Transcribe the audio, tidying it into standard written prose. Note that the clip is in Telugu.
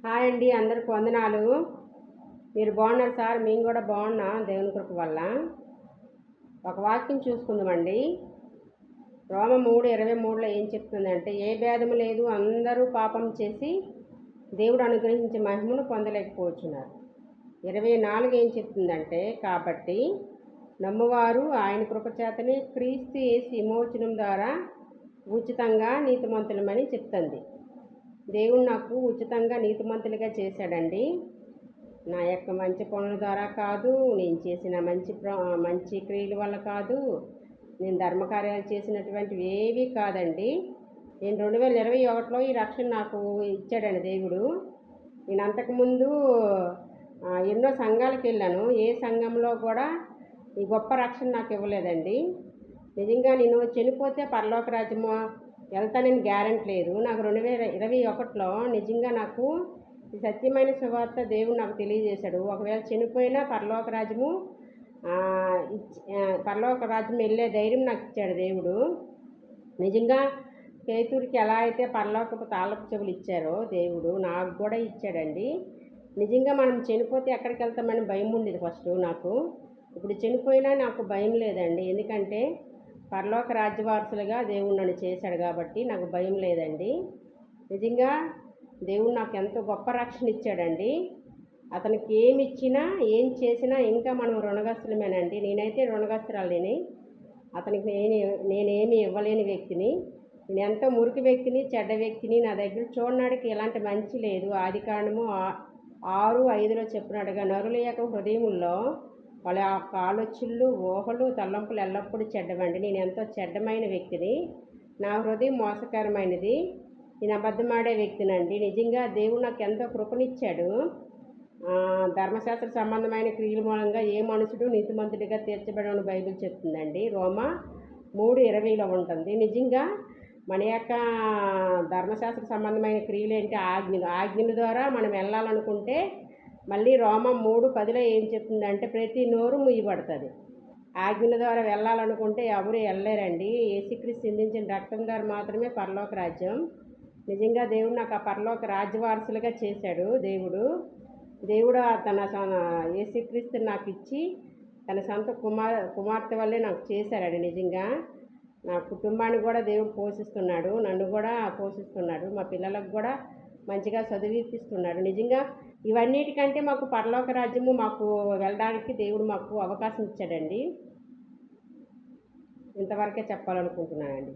హాయ్ అండి, అందరికి వందనాలు. మీరు బాగున్నారు సార్? మేము కూడా బాగున్నాం దేవుని కృప వల్ల. ఒక వాక్యం చూసుకుందామండి. రోమ 3:23లో ఏం చెప్తుందంటే, ఏ భేదము లేదు, అందరూ పాపం చేసి దేవుడు అనుగ్రహించే మహిమను పొందలేకపోతున్నారు. 24 ఏం చెప్తుందంటే, కాబట్టి నమ్మువారు ఆయన కృపచేతనే క్రీస్తు యేసు విమోచనం ద్వారా ఉచితంగా నీతిమంతులమని చెప్తుంది. దేవుడు నాకు ఉచితంగా నీతిమంతులుగా చేశాడండి. నా యొక్క మంచి పనుల ద్వారా కాదు, నేను చేసిన మంచి క్రియల వల్ల కాదు, నేను ధర్మకార్యాలు చేసినటువంటివి ఏవి కాదండి. నేను 2021లో ఈ రక్షణ నాకు ఇచ్చాడండి దేవుడు. నేను అంతకుముందు ఎన్నో సంఘాలకు వెళ్ళాను. ఏ సంఘంలో కూడా ఈ గొప్ప రక్షణ నాకు ఇవ్వలేదండి. నిజంగా నేను చనిపోతే పరలోక రాజ్యము వెళ్తానని గ్యారెంటీ లేదు. నాకు 2021లో నిజంగా నాకు ఈ సత్యమైన సువార్త దేవుడు నాకు తెలియజేశాడు. ఒకవేళ చనిపోయినా పరలోక రాజ్యం వెళ్ళే ధైర్యం నాకు ఇచ్చాడు దేవుడు. నిజంగా పేతురికి ఎలా అయితే పరలోకపు తాళపు చెవులు ఇచ్చారో దేవుడు నాకు కూడా ఇచ్చాడండి. నిజంగా మనం చనిపోతే ఎక్కడికి వెళ్తామని భయం ఉండేది ఫస్ట్ నాకు. ఇప్పుడు చనిపోయినా నాకు భయం లేదండి. ఎందుకంటే పరలోక రాజ్యవారసులుగా దేవుడు నన్ను చేశాడు కాబట్టి నాకు భయం లేదండి. నిజంగా దేవుడు నాకు ఎంతో గొప్ప రక్షణ ఇచ్చాడండి. అతనికి ఏమి ఇచ్చినా ఏం చేసినా ఇంకా మనం రుణగ్రస్తులమేనండి. నేనైతే రుణగ్రస్తురాలిని. అతనికి నేనేమి ఇవ్వలేని వ్యక్తిని. నేను ఎంతో మురికి వ్యక్తిని, చెడ్డ వ్యక్తిని. నా దగ్గర చూడడానికి ఎలాంటి మంచి లేదు. ఆదికాండము 6:5లో చెప్పినట్టుగా నరుల యొక్క హృదయముల్లో వాళ్ళ యొక్క ఆలోచనలు, ఊహలు, తలంపులు ఎల్లప్పుడూ చెడ్డవండి. నేను ఎంతో చెడ్డమైన వ్యక్తిని. నా హృదయం మోసకరమైనది. నేను అబద్ధమాడే వ్యక్తినండి. నిజంగా దేవుడు నాకు ఎంతో కృపనిచ్చాడు. ధర్మశాస్త్ర సంబంధమైన క్రియల మూలంగా ఏ మనుషుడు నీతిమంతుడిగా తీర్చబడని బైబిల్ చెప్తుందండి. రోమా 3:20లో ఉంటుంది. నిజంగా మన యొక్క ధర్మశాస్త్ర సంబంధమైన క్రియలు ఏంటి? ఆజ్ఞల ద్వారా మనం వెళ్ళాలనుకుంటే మళ్ళీ రోమా 3:10లో ఏం చెప్తుందంటే, ప్రతి నోరు ముయ్యబడుతుంది. ఆజ్ఞల ద్వారా వెళ్ళాలనుకుంటే ఎవరు వెళ్ళలేరండి. యేసుక్రీస్తు చిందించిన రక్తం ద్వారా మాత్రమే పరలోక రాజ్యం. నిజంగా దేవుడు నాకు ఆ పరలోక రాజ్యవారసులుగా చేశాడు. దేవుడు తన యేసుక్రీస్తుని నాకు ఇచ్చి తన సొంత కుమార్తె వల్లే నాకు చేశారండి. నిజంగా నా కుటుంబాన్ని కూడా దేవుడు పోషిస్తున్నాడు, నన్ను కూడా పోషిస్తున్నాడు, మా పిల్లలకు కూడా మంచిగా చదివిపిస్తున్నాడు. నిజంగా ఇవన్నిటికంటే మాకు పరలోక రాజ్యము మాకు వెళ్ళడానికి దేవుడు మాకు అవకాశం ఇచ్చాడండి. ఇంతవరకే చెప్పాలనుకుంటున్నానండి.